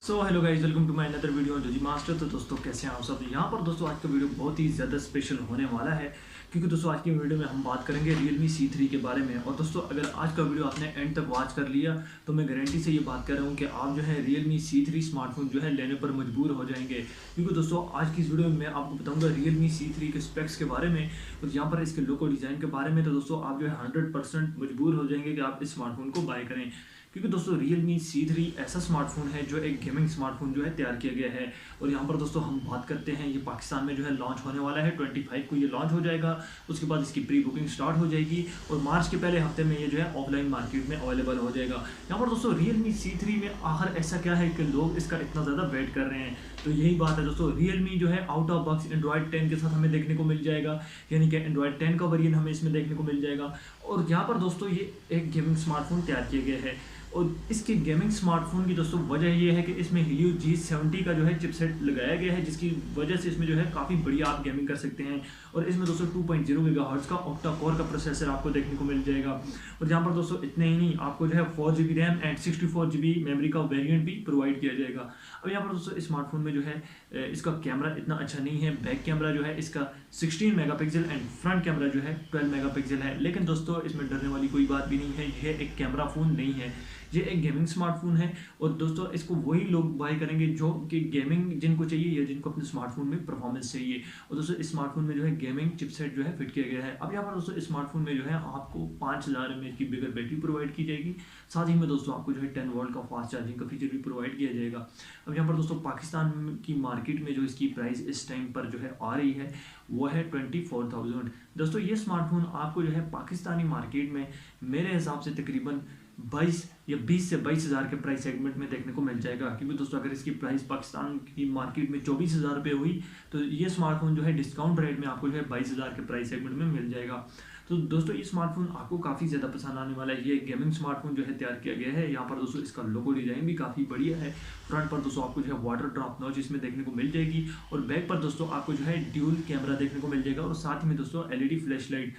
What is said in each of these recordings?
So hello guys, welcome to my another video on G master. तो दोस्तों कैसे हैं आप सब। यहाँ पर दोस्तों आज का वीडियो बहुत ही ज़्यादा स्पेशल होने वाला है, क्योंकि दोस्तों आज की वीडियो में हम बात करेंगे Realme C3 के बारे में। और दोस्तों अगर आज का वीडियो आपने एंड तक वॉच कर लिया तो मैं गारंटी से ये बात कर रहा हूँ कि आप जो है Realme C3 स्मार्टफोन जो है लेने पर मजबूर हो जाएंगे। क्योंकि दोस्तों आज की इस वीडियो में मैं आपको बताऊँगा Realme C3 के स्पेक्स के बारे में और यहाँ पर इसके लोगो डिज़ाइन के बारे में। तो दोस्तों आप जो है 100% मजबूर हो जाएंगे कि आप इस स्मार्टफोन को बाय करें, क्योंकि दोस्तों Realme C3 ऐसा स्मार्टफोन है जो एक गेमिंग स्मार्टफोन जो है तैयार किया गया है। और यहाँ पर दोस्तों हम बात करते हैं, ये पाकिस्तान में जो है लॉन्च होने वाला है। 25 को ये लॉन्च हो जाएगा। उसके बाद इसकी प्री बुकिंग स्टार्ट हो जाएगी और मार्च के पहले हफ्ते में ये जो है ऑफलाइन मार्केट में अवेलेबल हो जाएगा। यहाँ पर दोस्तों Realme C3 में आखिर ऐसा क्या है कि लोग इसका इतना ज़्यादा वेट कर रहे हैं। तो यही बात है दोस्तों, Realme जो है आउट ऑफ बॉक्स एंड्रॉयड 10 के साथ हमें देखने को मिल जाएगा, यानी कि एंड्रॉयड 10 का वेरिएंट हमें इसमें देखने को मिल जाएगा। और यहाँ पर दोस्तों ये एक गेमिंग स्मार्टफोन तैयार किया गया है। और इसके गेमिंग स्मार्टफोन की दोस्तों वजह ये है कि इसमें Helio G70 का जो है चिपसेट लगाया गया है, जिसकी वजह से इसमें जो है काफ़ी बढ़िया आप गेमिंग कर सकते हैं। और इसमें दोस्तों 2.0 गीगाहर्ट्ज़ का ऑक्टा कोर का प्रोसेसर आपको देखने को मिल जाएगा। और यहाँ पर दोस्तों इतने ही नहीं, आपको जो है 4GB RAM and 64GB memory का वेरिएंट भी प्रोवाइड किया जाएगा। अब यहाँ पर दोस्तों स्मार्टफोन में जो है इसका कैमरा इतना अच्छा नहीं है। बैक कैमरा जो है इसका 16 मेगापिक्सल एंड फ्रंट कैमरा जो है 12 मेगापिक्सल है। लेकिन दोस्तों इसमें डरने वाली कोई बात भी नहीं है, यह एक कैमरा फ़ोन नहीं है, ये एक गेमिंग स्मार्टफोन है। और दोस्तों इसको वही लोग बाय करेंगे जो कि गेमिंग जिनको चाहिए या जिनको अपने स्मार्टफोन में परफॉर्मेंस चाहिए। और दोस्तों इस स्मार्टफोन में जो है गेमिंग चिपसेट जो है फिट किया गया है। अब यहाँ पर दोस्तों इस स्मार्टफोन में जो है आपको 5000 mAh की बिगर बैटरी प्रोवाइड की जाएगी। साथ ही में दोस्तों आपको जो है 10 वोल्ट का फास्ट चार्जिंग का फीचर भी प्रोवाइड किया जाएगा। अब यहाँ पर दोस्तों पाकिस्तान की मार्केट में जो इसकी प्राइस इस टाइम पर जो है आ रही है वो है 24,000। दोस्तों ये स्मार्टफोन आपको जो है पाकिस्तानी मार्केट में मेरे हिसाब से तकरीबन 22 या 20 से 22,000 के प्राइस सेगमेंट में देखने को मिल जाएगा। क्योंकि दोस्तों अगर इसकी प्राइस पाकिस्तान की मार्केट में 24,000 रुपये हुई तो ये स्मार्टफोन जो है डिस्काउंट रेट में आपको जो है 22,000 के प्राइस सेगमेंट में मिल जाएगा। तो दोस्तों ये स्मार्टफोन आपको काफ़ी ज़्यादा पसंद आने वाला है। ये गेमिंग स्मार्टफोन जो है तैयार किया गया है। यहाँ पर दोस्तों इसका लोगो डिज़ाइन भी काफ़ी बढ़िया है। फ्रंट पर दोस्तों आपको जो है वाटर ड्रॉप नॉच इसमें देखने को मिल जाएगी और बैक पर दोस्तों आपको जो है ड्यूल कैमरा देखने को मिल जाएगा और साथ में दोस्तों LED फ्लैश लाइट।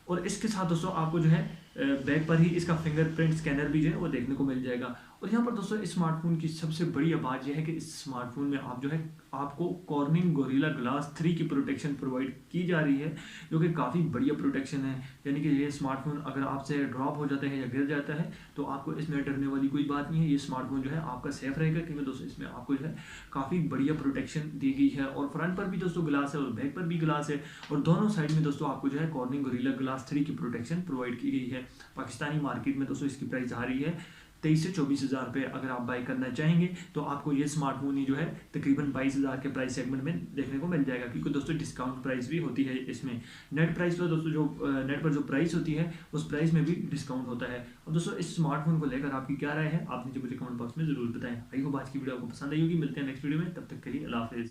और इसके साथ दोस्तों आपको जो है बैक पर ही इसका फिंगरप्रिंट स्कैनर भी जो है वो देखने को मिल जाएगा। और यहाँ पर दोस्तों इस स्मार्टफोन की सबसे बढ़िया बात यह है कि इस स्मार्टफोन में आप जो है आपको कॉर्निंग गोरिल्ला ग्लास 3 की प्रोटेक्शन प्रोवाइड की जा रही है, जो कि काफ़ी बढ़िया प्रोटेक्शन है। यानी कि ये स्मार्टफोन अगर आपसे ड्रॉप हो जाता है या गिर जाता है तो आपको इसमें डरने वाली कोई बात नहीं है। ये स्मार्टफोन जो है आपका सेफ रहेगा, क्योंकि दोस्तों इसमें आपको जो है काफ़ी बढ़िया प्रोटेक्शन दी गई है। और फ्रंट पर भी दोस्तों ग्लास है और बैक पर भी ग्लास है और दोनों साइड में दोस्तों आपको जो है कॉर्निंग गोरिल्ला ग्लास 3 की प्रोटेक्शन प्रोवाइड की गई है। पाकिस्तानी मार्केट में दोस्तों इसकी प्राइस आ रही है 23 से 24,000 रुपये। अगर आप बाई करना चाहेंगे तो आपको ये स्मार्टफोन ही जो है तकरीबन 22,000 के प्राइस सेगमेंट में देखने को मिल जाएगा, क्योंकि दोस्तों डिस्काउंट प्राइस भी होती है इसमें। नेट प्राइस पर दोस्तों जो नेट पर जो प्राइस होती है उस प्राइस में भी डिस्काउंट होता है। और दोस्तों इस स्मार्टफोन को लेकर आपकी क्या राय है आप नीचे मुझे कमेंट बॉक्स में जरूर बताएं। आई होप आज की वीडियो आपको पसंद आई होगी। मिलते हैं नेक्स्ट वीडियो में, तब तक के लिए अल्लाह हाफिज़।